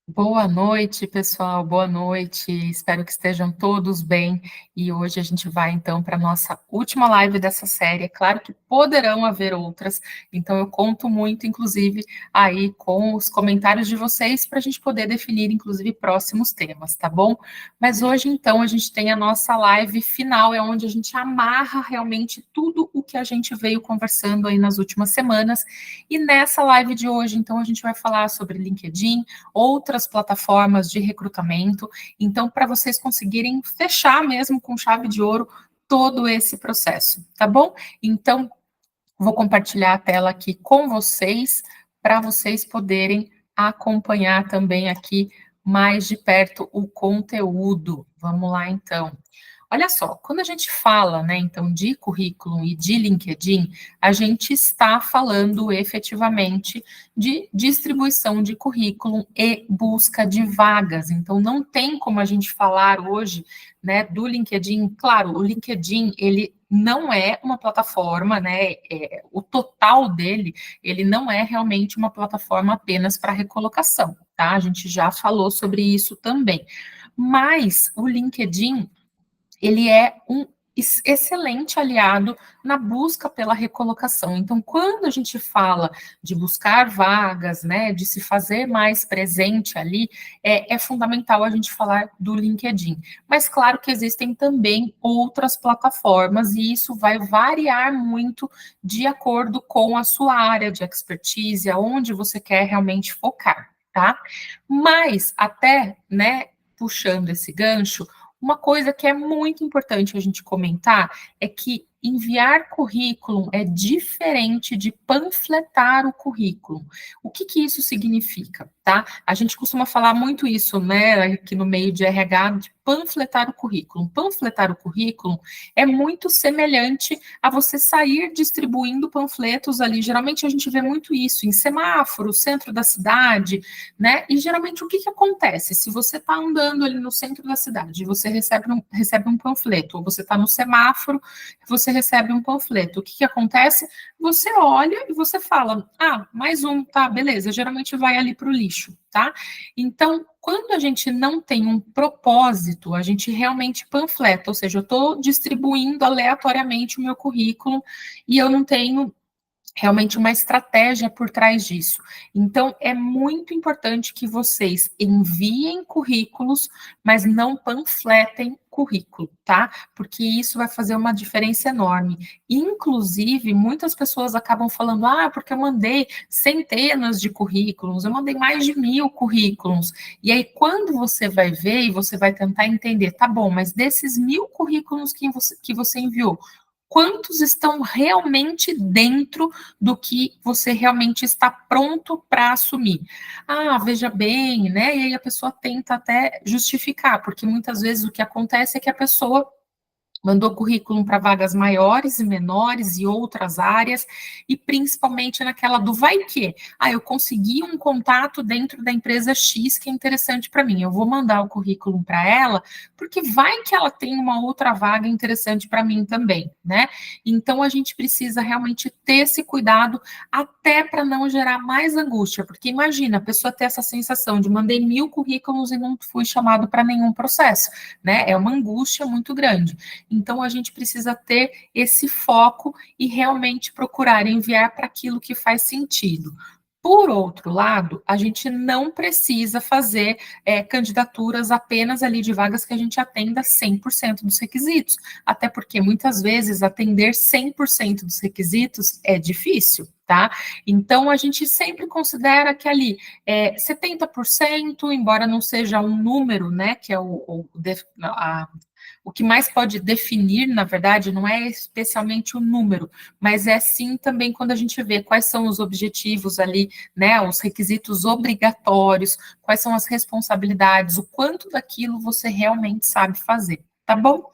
Boa noite, pessoal. Boa noite. Espero que estejam todos bem. E hoje a gente vai então para a nossa última live dessa série. É claro que poderão haver outras, então eu conto muito, inclusive, aí com os comentários de vocês para a gente poder definir, inclusive, próximos temas, tá bom? Mas hoje, então, a gente tem a nossa live final, é onde a gente amarra realmente tudo o que a gente veio conversando aí nas últimas semanas. E nessa live de hoje, então, a gente vai falar sobre LinkedIn, outras plataformas de recrutamento. Então, para vocês conseguirem fechar mesmo com chave de ouro todo esse processo, tá bom? Então, vou compartilhar a tela aqui com vocês, para vocês poderem acompanhar também aqui mais de perto o conteúdo. Vamos lá, então. Olha só, quando a gente fala, né, então, de currículo e de LinkedIn, a gente está falando efetivamente de distribuição de currículo e busca de vagas. Então, não tem como a gente falar hoje, né, do LinkedIn. Claro, o LinkedIn, ele não é uma plataforma, né, o total dele, ele não é realmente uma plataforma apenas para recolocação, tá? A gente já falou sobre isso também. Mas o LinkedIn, ele é um excelente aliado na busca pela recolocação. Então, quando a gente fala de buscar vagas, né, de se fazer mais presente ali, é fundamental a gente falar do LinkedIn. Mas claro que existem também outras plataformas e isso vai variar muito de acordo com a sua área de expertise, aonde você quer realmente focar, tá? Mas até, né, puxando esse gancho, uma coisa que é muito importante a gente comentar é que enviar currículo é diferente de panfletar o currículo. O que que isso significa, tá? A gente costuma falar muito isso, né, aqui no meio de RH, de panfletar o currículo. Panfletar o currículo é muito semelhante a você sair distribuindo panfletos ali. Geralmente a gente vê muito isso em semáforo, centro da cidade, né? E geralmente o que que acontece? Se você está andando ali no centro da cidade, você recebe um panfleto, ou você está no semáforo, você recebe um panfleto. O que que acontece? Você olha e você fala, ah, mais um, tá, beleza. Geralmente vai ali para o lixo, tá? Então, quando a gente não tem um propósito, a gente realmente panfleta, ou seja, eu estou distribuindo aleatoriamente o meu currículo e eu não tenho realmente uma estratégia por trás disso. Então, é muito importante que vocês enviem currículos, mas não panfletem currículo, tá? Porque isso vai fazer uma diferença enorme. Inclusive, muitas pessoas acabam falando, ah, porque eu mandei centenas de currículos, eu mandei mais de 1.000 currículos. E aí, quando você vai ver e você vai tentar entender, tá bom, mas desses 1.000 currículos que você enviou, quantos estão realmente dentro do que você realmente está pronto para assumir? Ah, veja bem, né? E aí a pessoa tenta até justificar, porque muitas vezes o que acontece é que a pessoa mandou currículo para vagas maiores e menores e outras áreas, e principalmente naquela do vai que. Ah, eu consegui um contato dentro da empresa X que é interessante para mim. Eu vou mandar o currículo para ela, porque vai que ela tem uma outra vaga interessante para mim também, né? Então a gente precisa realmente ter esse cuidado até para não gerar mais angústia, porque imagina a pessoa ter essa sensação de mandei 1.000 currículos e não fui chamado para nenhum processo, né? É uma angústia muito grande. Então, a gente precisa ter esse foco e realmente procurar enviar para aquilo que faz sentido. Por outro lado, a gente não precisa fazer candidaturas apenas ali de vagas que a gente atenda 100% dos requisitos, até porque muitas vezes atender 100% dos requisitos é difícil, tá? Então, a gente sempre considera que ali 70%, embora não seja um número, né, que é o que mais pode definir, na verdade, não é especialmente o número, mas é sim também quando a gente vê quais são os objetivos ali, né, os requisitos obrigatórios, quais são as responsabilidades, o quanto daquilo você realmente sabe fazer, tá bom?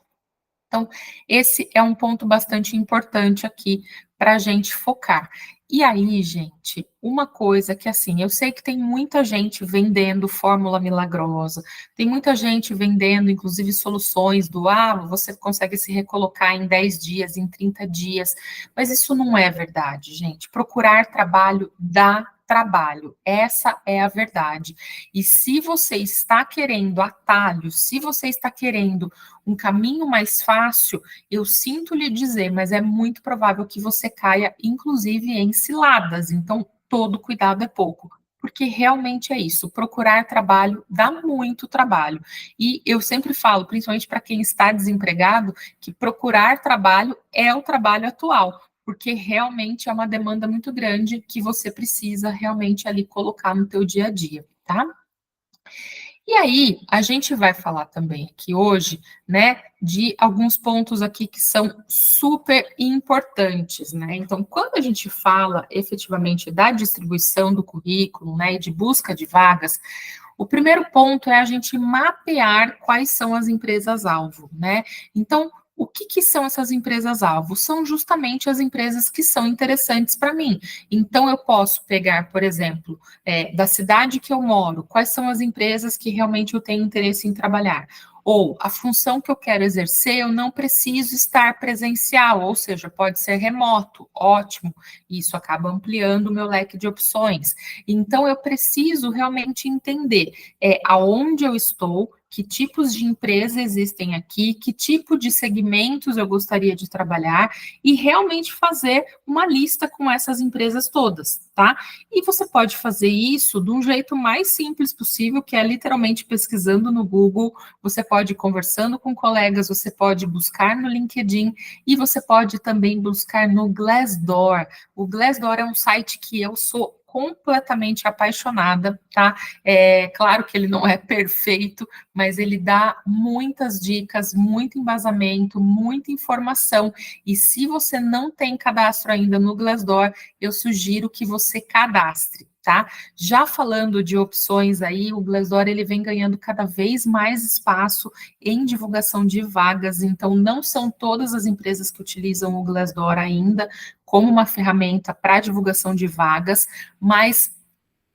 Então, esse é um ponto bastante importante aqui para a gente focar. E aí, gente, uma coisa que assim, eu sei que tem muita gente vendendo fórmula milagrosa, tem muita gente vendendo, inclusive, soluções do você consegue se recolocar em 10 dias, em 30 dias, mas isso não é verdade, gente. Procurar trabalho dá trabalho. Essa é a verdade. E se você está querendo atalhos, se você está querendo um caminho mais fácil, eu sinto lhe dizer, mas é muito provável que você caia, inclusive, em ciladas. Então, todo cuidado é pouco. Porque realmente é isso, procurar trabalho dá muito trabalho. E eu sempre falo, principalmente para quem está desempregado, que procurar trabalho é o trabalho atual, porque realmente é uma demanda muito grande que você precisa realmente ali colocar no teu dia a dia, tá? E aí, a gente vai falar também aqui hoje, né, de alguns pontos aqui que são super importantes, né? Então, quando a gente fala efetivamente da distribuição do currículo, né, e de busca de vagas, o primeiro ponto é a gente mapear quais são as empresas-alvo, né? Então, o que, que são essas empresas-alvo? São justamente as empresas que são interessantes para mim. Então, eu posso pegar, por exemplo, da cidade que eu moro, quais são as empresas que realmente eu tenho interesse em trabalhar? Ou a função que eu quero exercer, eu não preciso estar presencial, ou seja, pode ser remoto, ótimo, isso acaba ampliando o meu leque de opções. Então, eu preciso realmente entender aonde eu estou, que tipos de empresa existem aqui, que tipo de segmentos eu gostaria de trabalhar e realmente fazer uma lista com essas empresas todas, tá? E você pode fazer isso de um jeito mais simples possível, que é literalmente pesquisando no Google, você pode ir conversando com colegas, você pode buscar no LinkedIn e você pode também buscar no Glassdoor. O Glassdoor é um site que eu sou completamente apaixonada, tá? É claro que ele não é perfeito, mas ele dá muitas dicas, muito embasamento, muita informação. E se você não tem cadastro ainda no Glassdoor, eu sugiro que você cadastre, tá? Já falando de opções aí, o Glassdoor ele vem ganhando cada vez mais espaço em divulgação de vagas, então não são todas as empresas que utilizam o Glassdoor ainda como uma ferramenta para divulgação de vagas, mas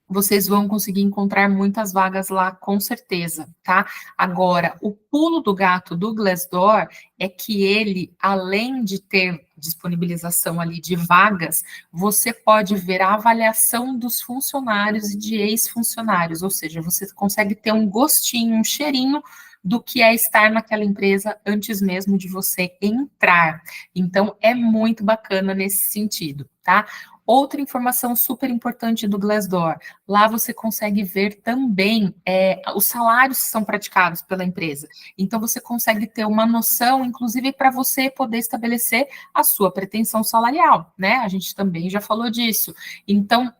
vocês vão conseguir encontrar muitas vagas lá, com certeza, tá? Agora, o pulo do gato do Glassdoor é que ele, além de ter disponibilização ali de vagas, você pode ver a avaliação dos funcionários e de ex-funcionários, ou seja, você consegue ter um gostinho, um cheirinho do que é estar naquela empresa antes mesmo de você entrar. Então, é muito bacana nesse sentido, tá? Outra informação super importante do Glassdoor, lá você consegue ver também os salários que são praticados pela empresa. Então, você consegue ter uma noção, inclusive, para você poder estabelecer a sua pretensão salarial, né? A gente também já falou disso. Então,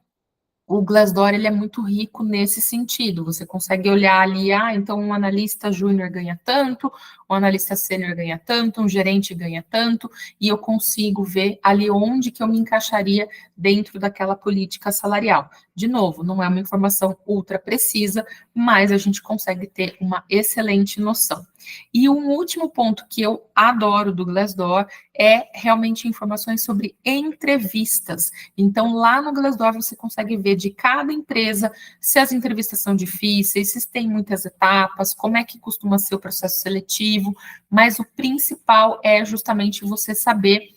o Glassdoor ele é muito rico nesse sentido. Você consegue olhar ali, então um analista júnior ganha tanto, um analista sênior ganha tanto, um gerente ganha tanto, e eu consigo ver ali onde que eu me encaixaria dentro daquela política salarial. De novo, não é uma informação ultra precisa, mas a gente consegue ter uma excelente noção. E um último ponto que eu adoro do Glassdoor é realmente informações sobre entrevistas. Então, lá no Glassdoor você consegue ver de cada empresa se as entrevistas são difíceis, se tem muitas etapas, como é que costuma ser o processo seletivo, mas o principal é justamente você saber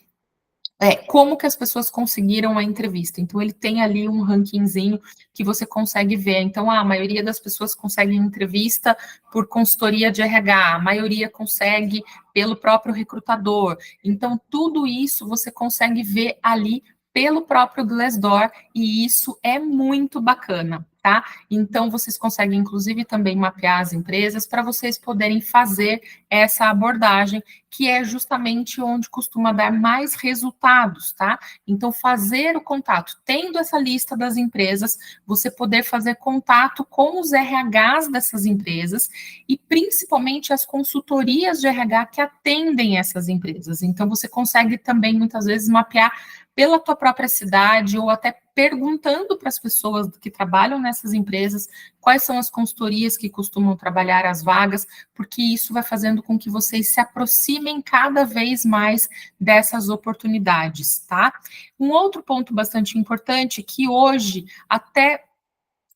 como que as pessoas conseguiram a entrevista. Então, ele tem ali um rankingzinho que você consegue ver. Então, a maioria das pessoas consegue entrevista por consultoria de RH, a maioria consegue pelo próprio recrutador. Então, tudo isso você consegue ver ali pelo próprio Glassdoor, e isso é muito bacana, tá? Então, vocês conseguem, inclusive, também mapear as empresas para vocês poderem fazer essa abordagem, que é justamente onde costuma dar mais resultados, tá? Então, fazer o contato, tendo essa lista das empresas, você poder fazer contato com os RHs dessas empresas e principalmente as consultorias de RH que atendem essas empresas. Então, você consegue também, muitas vezes, mapear pela tua própria cidade ou até perguntando para as pessoas que trabalham nessas empresas quais são as consultorias que costumam trabalhar as vagas, porque isso vai fazendo com que vocês se aproximem cada vez mais dessas oportunidades, tá? Um outro ponto bastante importante que hoje até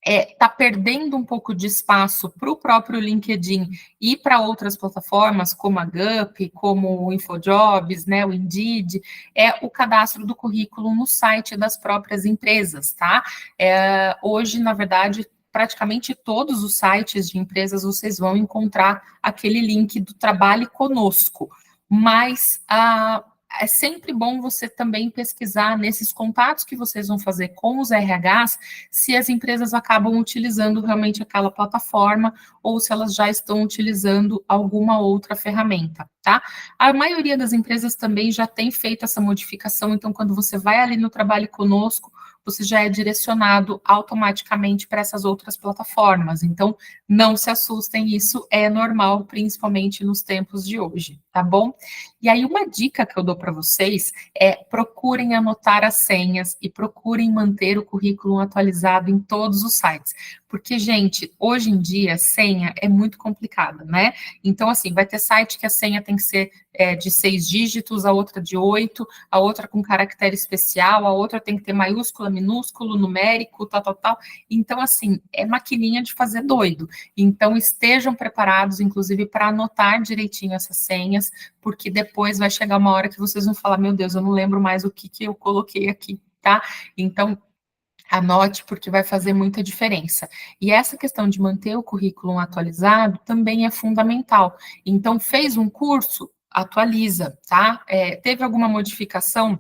está perdendo um pouco de espaço para o próprio LinkedIn e para outras plataformas, como a Gup, como o InfoJobs, né, o Indeed, é o cadastro do currículo no site das próprias empresas, tá? Hoje, na verdade, praticamente todos os sites de empresas vocês vão encontrar aquele link do Trabalhe Conosco, mas é sempre bom você também pesquisar nesses contatos que vocês vão fazer com os RHs, se as empresas acabam utilizando realmente aquela plataforma ou se elas já estão utilizando alguma outra ferramenta, tá? A maioria das empresas também já tem feito essa modificação, então quando você vai ali no Trabalhe Conosco, você já é direcionado automaticamente para essas outras plataformas. Então, não se assustem, isso é normal, principalmente nos tempos de hoje, tá bom? E aí, uma dica que eu dou para vocês é procurem anotar as senhas e procurem manter o currículo atualizado em todos os sites. Porque, gente, hoje em dia, senha é muito complicada, né? Então, assim, vai ter site que a senha tem que ser de 6 dígitos, a outra de 8, a outra com caractere especial, a outra tem que ter maiúscula, minúsculo, numérico, tal, tal, tal. Então, assim, é maquininha de fazer doido. Então, estejam preparados, inclusive, para anotar direitinho essas senhas, porque depois vai chegar uma hora que vocês vão falar, meu Deus, eu não lembro mais o que eu coloquei aqui, tá? Então, anote, porque vai fazer muita diferença. E essa questão de manter o currículo atualizado também é fundamental. Então, fez um curso, atualiza, tá? Teve alguma modificação,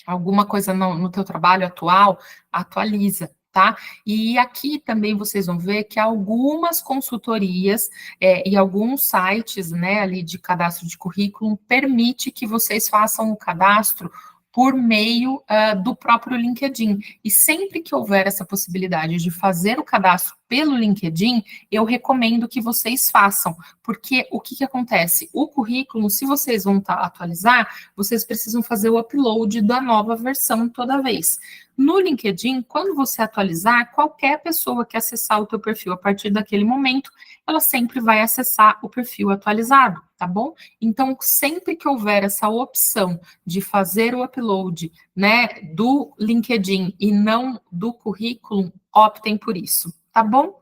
alguma coisa no teu trabalho atual, atualiza, tá? E aqui também vocês vão ver que algumas consultorias e alguns sites, né, ali de cadastro de currículo permite que vocês façam o cadastro por meio do próprio LinkedIn. E sempre que houver essa possibilidade de fazer o cadastro pelo LinkedIn, eu recomendo que vocês façam, porque o que acontece? O currículo, se vocês vão atualizar, vocês precisam fazer o upload da nova versão toda vez. No LinkedIn, quando você atualizar, qualquer pessoa que acessar o teu perfil a partir daquele momento, ela sempre vai acessar o perfil atualizado, tá bom? Então, sempre que houver essa opção de fazer o upload, né, do LinkedIn e não do currículo, optem por isso, tá bom?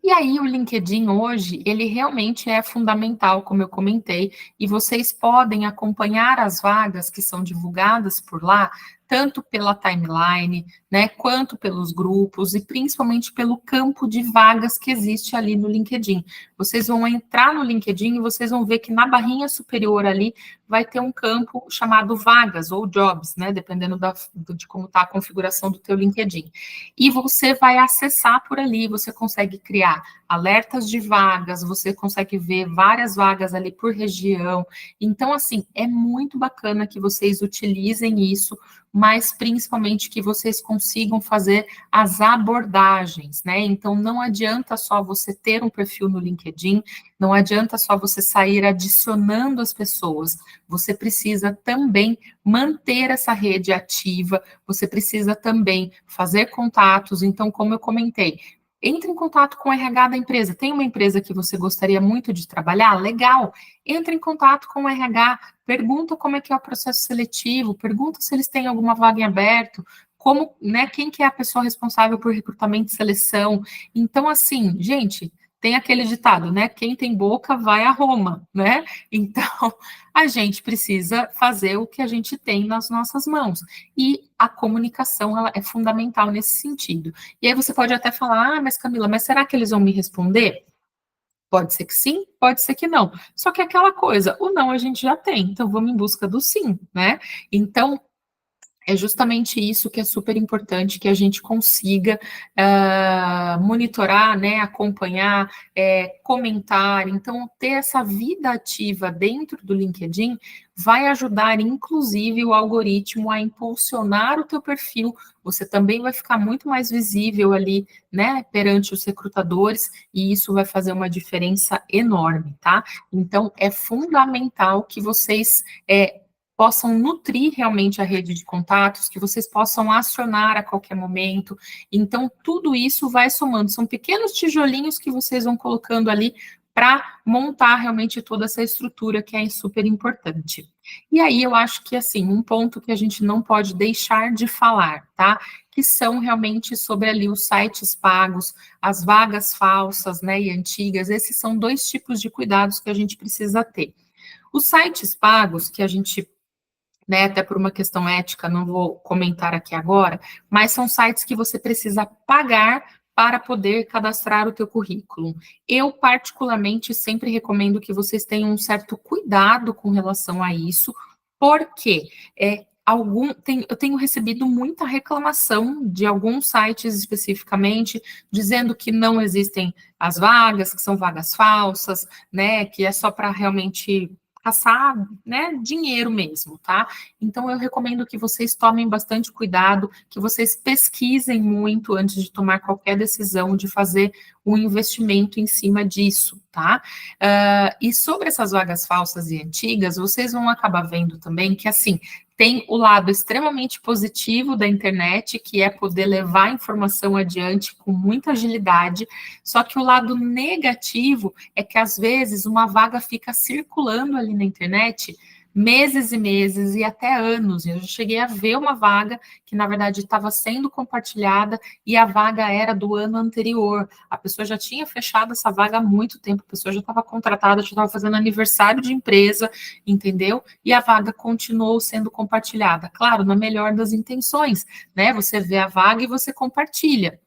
E aí, o LinkedIn hoje, ele realmente é fundamental, como eu comentei, e vocês podem acompanhar as vagas que são divulgadas por lá, tanto pela timeline, né, quanto pelos grupos e principalmente pelo campo de vagas que existe ali no LinkedIn. Vocês vão entrar no LinkedIn e vocês vão ver que na barrinha superior ali vai ter um campo chamado vagas ou jobs, né, dependendo de como está a configuração do teu LinkedIn. E você vai acessar por ali, você consegue criar alertas de vagas, você consegue ver várias vagas ali por região. Então, assim, é muito bacana que vocês utilizem isso, mas principalmente que vocês consigam fazer as abordagens, né? Então, não adianta só você ter um perfil no LinkedIn, não adianta só você sair adicionando as pessoas, você precisa também manter essa rede ativa, você precisa também fazer contatos. Então, como eu comentei, entre em contato com o RH da empresa. Tem uma empresa que você gostaria muito de trabalhar? Legal. Entre em contato com o RH, pergunta como é que é o processo seletivo, pergunta se eles têm alguma vaga em aberto, como, né, quem que é a pessoa responsável por recrutamento e seleção. Então, assim, gente, tem aquele ditado, né? Quem tem boca vai a Roma, né? Então, a gente precisa fazer o que a gente tem nas nossas mãos. E a comunicação, ela é fundamental nesse sentido. E aí você pode até falar, mas Camila, mas será que eles vão me responder? Pode ser que sim, pode ser que não. Só que é aquela coisa, o não a gente já tem, então vamos em busca do sim, né? Então, é justamente isso que é super importante, que a gente consiga monitorar, né, acompanhar, comentar. Então, ter essa vida ativa dentro do LinkedIn vai ajudar, inclusive, o algoritmo a impulsionar o teu perfil. Você também vai ficar muito mais visível ali, né, perante os recrutadores, e isso vai fazer uma diferença enorme, tá? Então, é fundamental que vocês possam nutrir realmente a rede de contatos, que vocês possam acionar a qualquer momento. Então, tudo isso vai somando, são pequenos tijolinhos que vocês vão colocando ali para montar realmente toda essa estrutura que é super importante. E aí eu acho que, assim, um ponto que a gente não pode deixar de falar, tá? Que são realmente sobre ali os sites pagos, as vagas falsas, né, e antigas. Esses são dois tipos de cuidados que a gente precisa ter. Os sites pagos, que a gente, né, até por uma questão ética, não vou comentar aqui agora, mas são sites que você precisa pagar para poder cadastrar o teu currículo. Eu, particularmente, sempre recomendo que vocês tenham um certo cuidado com relação a isso, porque eu tenho recebido muita reclamação de alguns sites especificamente, dizendo que não existem as vagas, que são vagas falsas, né, que é só para realmente caçar, né, dinheiro mesmo, tá? Então eu recomendo que vocês tomem bastante cuidado, que vocês pesquisem muito antes de tomar qualquer decisão de fazer um investimento em cima disso, tá? E sobre essas vagas falsas e antigas, vocês vão acabar vendo também que, assim, tem o lado extremamente positivo da internet, que é poder levar a informação adiante com muita agilidade, só que o lado negativo é que, às vezes, uma vaga fica circulando ali na internet meses e meses e até anos. Eu já cheguei a ver uma vaga que, na verdade, estava sendo compartilhada e a vaga era do ano anterior. A pessoa já tinha fechado essa vaga há muito tempo, a pessoa já estava contratada, já estava fazendo aniversário de empresa, entendeu? E a vaga continuou sendo compartilhada. Claro, na melhor das intenções, né? Você vê a vaga e você compartilha.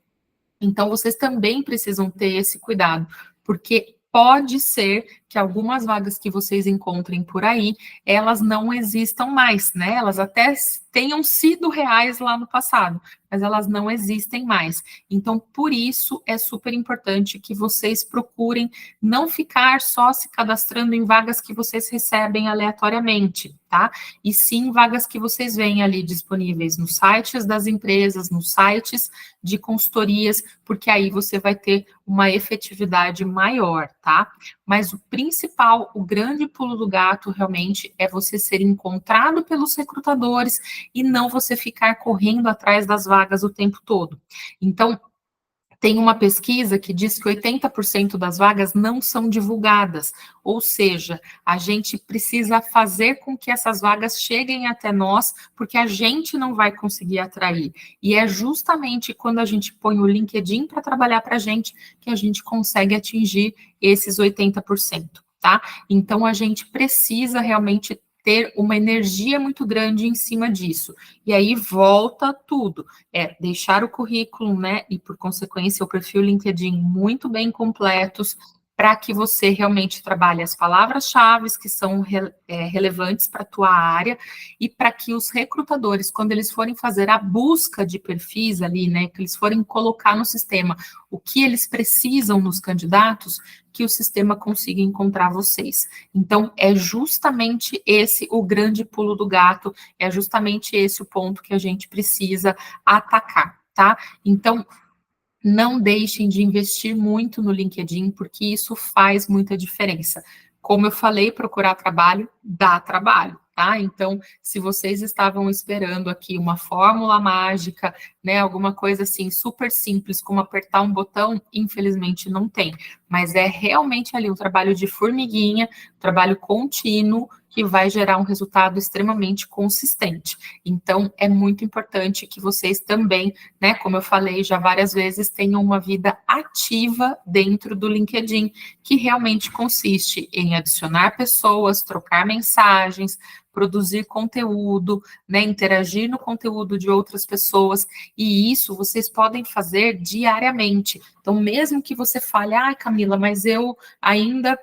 Então, vocês também precisam ter esse cuidado, porque pode ser que algumas vagas que vocês encontrem por aí, elas não existam mais, né? Elas até tenham sido reais lá no passado, mas elas não existem mais. Então, por isso, é super importante que vocês procurem não ficar só se cadastrando em vagas que vocês recebem aleatoriamente, tá? E sim vagas que vocês veem ali disponíveis nos sites das empresas, nos sites de consultorias, porque aí você vai ter uma efetividade maior, tá? Mas o principal, o grande pulo do gato realmente é você ser encontrado pelos recrutadores e não você ficar correndo atrás das vagas o tempo todo. Então, tem uma pesquisa que diz que 80% das vagas não são divulgadas, ou seja, a gente precisa fazer com que essas vagas cheguem até nós, porque a gente não vai conseguir atrair. E é justamente quando a gente põe o LinkedIn para trabalhar para a gente que a gente consegue atingir esses 80%, tá? Então a gente precisa realmente ter uma energia muito grande em cima disso. E aí volta tudo. Deixar o currículo, né, e por consequência o perfil LinkedIn muito bem completos, para que você realmente trabalhe as palavras-chave que são relevantes para a tua área e para que os recrutadores, quando eles forem fazer a busca de perfis ali, né, que eles forem colocar no sistema o que eles precisam nos candidatos, que o sistema consiga encontrar vocês. Então, é justamente esse o grande pulo do gato, é justamente esse o ponto que a gente precisa atacar, tá? Então, não deixem de investir muito no LinkedIn, porque isso faz muita diferença. Como eu falei, procurar trabalho dá trabalho, tá? Então, se vocês estavam esperando aqui uma fórmula mágica, né, alguma coisa assim super simples, como apertar um botão, infelizmente não tem. Mas é realmente ali um trabalho de formiguinha, trabalho contínuo, que vai gerar um resultado extremamente consistente. Então, é muito importante que vocês também, né, como eu falei já várias vezes, tenham uma vida ativa dentro do LinkedIn, que realmente consiste em adicionar pessoas, trocar mensagens, produzir conteúdo, né, interagir no conteúdo de outras pessoas, e isso vocês podem fazer diariamente. Então, mesmo que você fale, Camila, mas eu ainda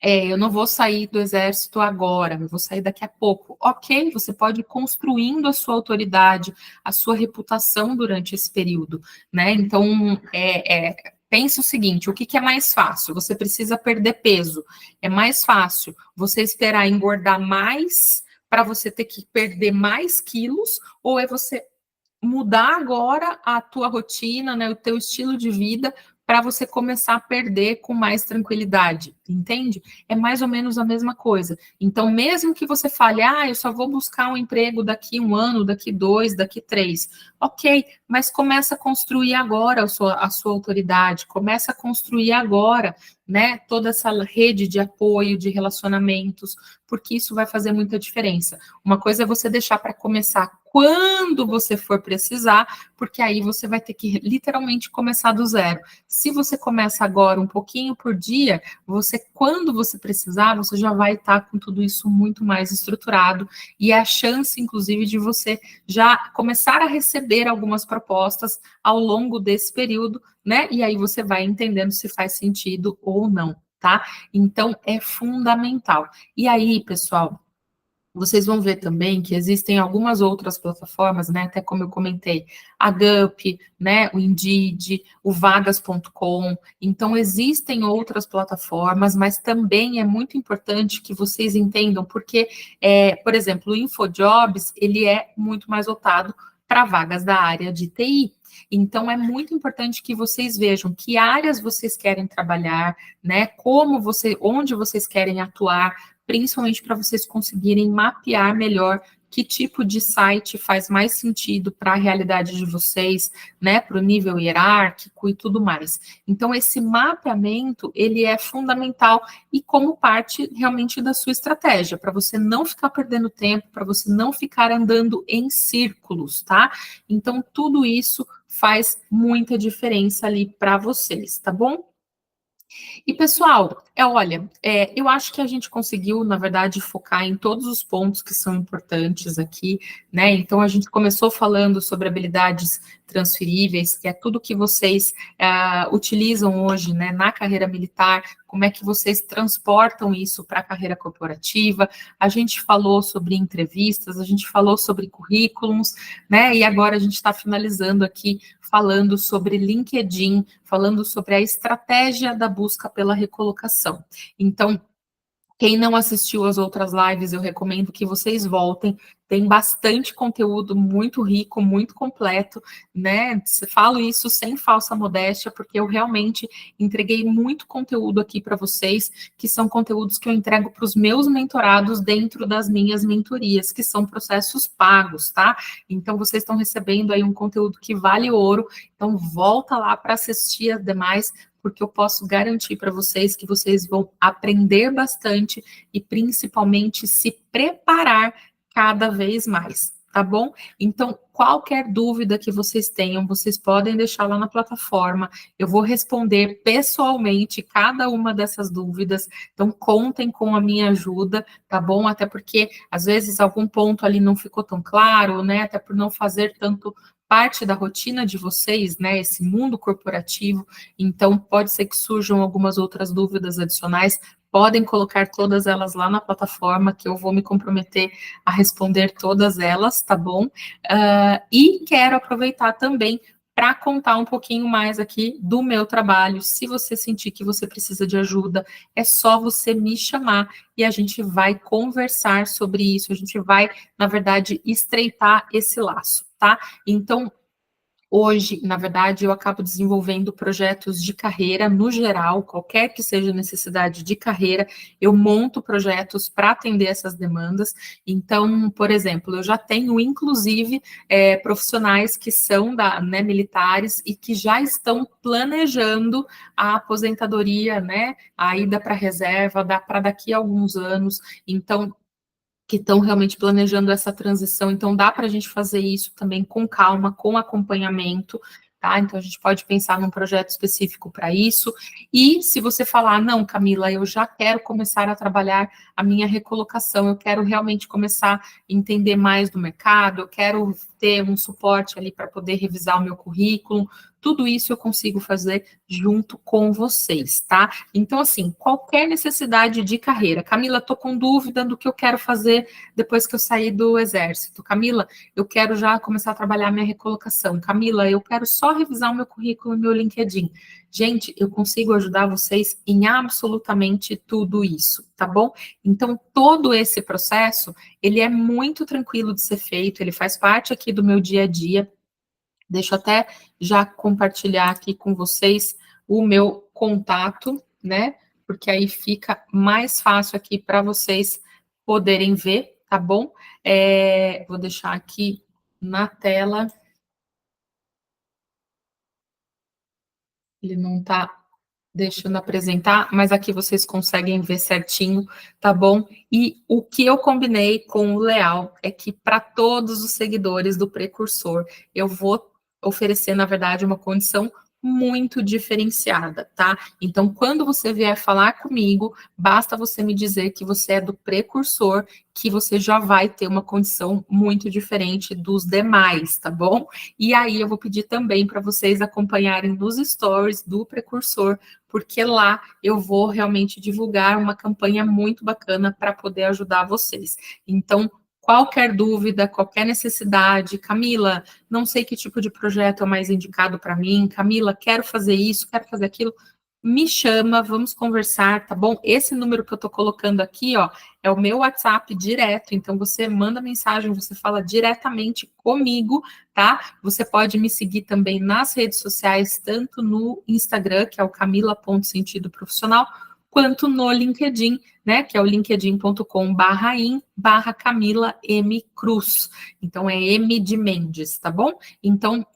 eu não vou sair do exército agora, eu vou sair daqui a pouco. Ok, você pode ir construindo a sua autoridade, a sua reputação durante esse período, né? Então, pense o seguinte: o que é mais fácil? Você precisa perder peso. É mais fácil você esperar engordar mais para você ter que perder mais quilos, ou é você mudar agora a tua rotina, né, o teu estilo de vida, para você começar a perder com mais tranquilidade, entende? É mais ou menos a mesma coisa. Então, mesmo que você fale, eu só vou buscar um emprego daqui 1 ano, daqui 2, daqui 3, ok, mas começa a construir agora a sua autoridade, começa a construir agora, né, toda essa rede de apoio, de relacionamentos, porque isso vai fazer muita diferença. Uma coisa é você deixar para começar quando você for precisar, porque aí você vai ter que literalmente começar do zero. Se você começa agora um pouquinho por dia, você, quando você precisar, você já vai estar com tudo isso muito mais estruturado e é a chance, inclusive, de você já começar a receber algumas propostas ao longo desse período, né? E aí você vai entendendo se faz sentido ou não, tá? Então é fundamental. E aí, pessoal, vocês vão ver também que existem algumas outras plataformas, né? Até como eu comentei, a Gup, né? O Indeed, o Vagas.com. Então, existem outras plataformas, mas também é muito importante que vocês entendam, porque, por exemplo, o InfoJobs, ele é muito mais voltado para vagas da área de TI. Então, é muito importante que vocês vejam que áreas vocês querem trabalhar, né? Como você, onde vocês querem atuar, principalmente para vocês conseguirem mapear melhor que tipo de site faz mais sentido para a realidade de vocês, né, para o nível hierárquico e tudo mais. Então, esse mapeamento, ele é fundamental e como parte realmente da sua estratégia, para você não ficar perdendo tempo, para você não ficar andando em círculos, tá? Então, tudo isso faz muita diferença ali para vocês, tá bom? E, pessoal, olha, eu acho que a gente conseguiu, na verdade, focar em todos os pontos que são importantes aqui, né? Então, a gente começou falando sobre habilidades transferíveis, que é tudo que vocês utilizam hoje, né, na carreira militar, como é que vocês transportam isso para a carreira corporativa. A gente falou sobre entrevistas, a gente falou sobre currículos, né? E agora a gente está finalizando aqui falando sobre LinkedIn, falando sobre a estratégia da busca pela recolocação. Então, quem não assistiu às outras lives, eu recomendo que vocês voltem. Tem bastante conteúdo muito rico, muito completo, né? Falo isso sem falsa modéstia, porque eu realmente entreguei muito conteúdo aqui para vocês, que são conteúdos que eu entrego para os meus mentorados dentro das minhas mentorias, que são processos pagos, tá? Então, vocês estão recebendo aí um conteúdo que vale ouro. Então, volta lá para assistir as demais, porque eu posso garantir para vocês que vocês vão aprender bastante e principalmente se preparar cada vez mais, tá bom? Então, qualquer dúvida que vocês tenham, vocês podem deixar lá na plataforma. Eu vou responder pessoalmente cada uma dessas dúvidas. Então, contem com a minha ajuda, tá bom? Até porque às vezes algum ponto ali não ficou tão claro, né? Até por não fazer tanto parte da rotina de vocês, né? Esse mundo corporativo. Então, pode ser que surjam algumas outras dúvidas adicionais. Podem colocar todas elas lá na plataforma, que eu vou me comprometer a responder todas elas, tá bom? E quero aproveitar também para contar um pouquinho mais aqui do meu trabalho. Se você sentir que você precisa de ajuda, é só você me chamar e a gente vai conversar sobre isso. A gente vai, na verdade, estreitar esse laço, tá? Então, hoje, na verdade, eu acabo desenvolvendo projetos de carreira no geral, qualquer que seja a necessidade de carreira, eu monto projetos para atender essas demandas. Então, por exemplo, eu já tenho, inclusive, profissionais que são né, militares e que já estão planejando a aposentadoria, né, a ida para a reserva, para daqui a alguns anos. Então, que estão realmente planejando essa transição. Então, dá para a gente fazer isso também com calma, com acompanhamento, tá? Então, a gente pode pensar num projeto específico para isso. E se você falar, não, Camila, eu já quero começar a trabalhar a minha recolocação, eu quero realmente começar a entender mais do mercado, eu quero ter um suporte ali para poder revisar o meu currículo, tudo isso eu consigo fazer junto com vocês, tá? Então, assim, qualquer necessidade de carreira. Camila, estou com dúvida do que eu quero fazer depois que eu sair do exército. Camila, eu quero já começar a trabalhar minha recolocação. Camila, eu quero só revisar o meu currículo e meu LinkedIn. Gente, eu consigo ajudar vocês em absolutamente tudo isso, tá bom? Então, todo esse processo, ele é muito tranquilo de ser feito, ele faz parte aqui do meu dia a dia. Deixa eu até já compartilhar aqui com vocês o meu contato, né? Porque aí fica mais fácil aqui para vocês poderem ver, tá bom? Vou deixar aqui na tela. Ele não está deixando apresentar, mas aqui vocês conseguem ver certinho, tá bom? E o que eu combinei com o Leal é que para todos os seguidores do Precursor, eu vou oferecer, na verdade, uma condição muito diferenciada, tá? Então, quando você vier falar comigo, basta você me dizer que você é do Precursor, que você já vai ter uma condição muito diferente dos demais, tá bom? E aí eu vou pedir também para vocês acompanharem nos stories do Precursor, porque lá eu vou realmente divulgar uma campanha muito bacana para poder ajudar vocês. Então, qualquer dúvida, qualquer necessidade, Camila, não sei que tipo de projeto é mais indicado para mim, Camila, quero fazer isso, quero fazer aquilo, me chama, vamos conversar, tá bom? Esse número que eu estou colocando aqui, ó, é o meu WhatsApp direto, então você manda mensagem, você fala diretamente comigo, tá? Você pode me seguir também nas redes sociais, tanto no Instagram, que é o camila.sentido profissional, quanto no LinkedIn, né, que é o linkedin.com/in/Camila M. Cruz. Então, é M de Mendes, tá bom? Então,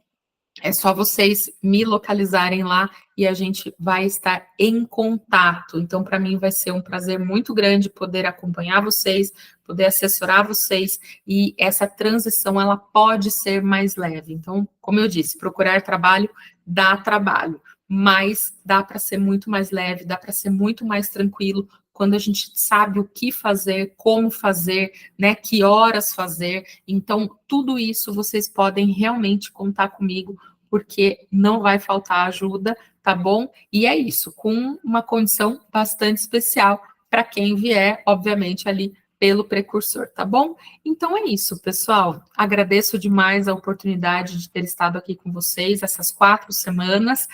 é só vocês me localizarem lá e a gente vai estar em contato. Então, para mim, vai ser um prazer muito grande poder acompanhar vocês, poder assessorar vocês, e essa transição, ela pode ser mais leve. Então, como eu disse, procurar trabalho dá trabalho, mas dá para ser muito mais leve, dá para ser muito mais tranquilo, quando a gente sabe o que fazer, como fazer, né, que horas fazer. Então, tudo isso vocês podem realmente contar comigo, porque não vai faltar ajuda, tá bom? E é isso, com uma condição bastante especial para quem vier, obviamente, ali pelo Precursor, tá bom? Então é isso, pessoal. Agradeço demais a oportunidade de ter estado aqui com vocês essas 4 semanas.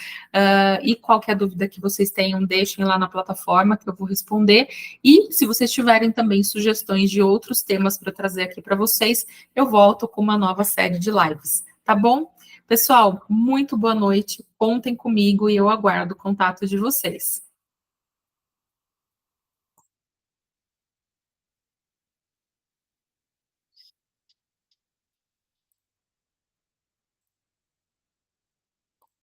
E qualquer dúvida que vocês tenham, deixem lá na plataforma que eu vou responder. E se vocês tiverem também sugestões de outros temas para trazer aqui para vocês, eu volto com uma nova série de lives, tá bom? Pessoal, muito boa noite, contem comigo e eu aguardo o contato de vocês.